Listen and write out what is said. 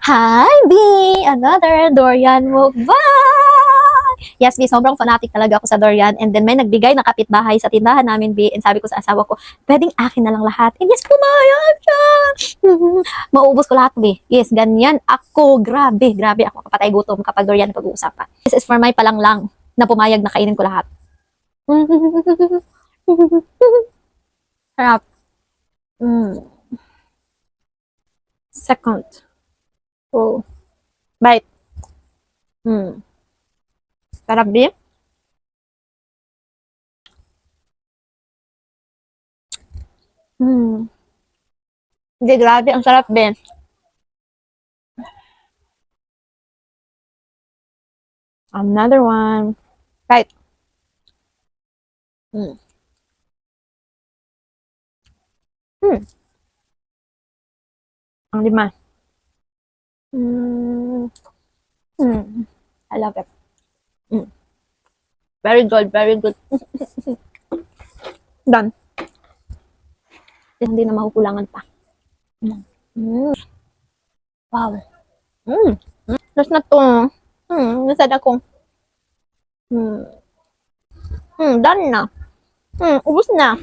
Hi, B! Another durian mukbang! Yes, B, sobrang fanatic talaga ako sa durian. And then may nagbigay na kapitbahay sa tindahan namin, B. And sabi ko sa asawa ko, pwedeng akin na lang lahat. And yes, pumayag siya! Maubos ko lahat, B. Yes, ganyan ako. Grabe, grabe ako kapatay gutom kapag durian pag-uusapan. This is for my palanglang na pumayag na kainin ko lahat. Sarap. Second. Oh. Bite. Sarap, B. Hindi, grabe. Ang sarap, B. Another one. Bite. Mm. Mm. Ang lima. Mm. Mm. I love it. Mm. Very good, very good. Done. Hindi na makukulangan pa. Mm. Wow. Mm. Last na to. Nasad ako. Done na. Ubus na.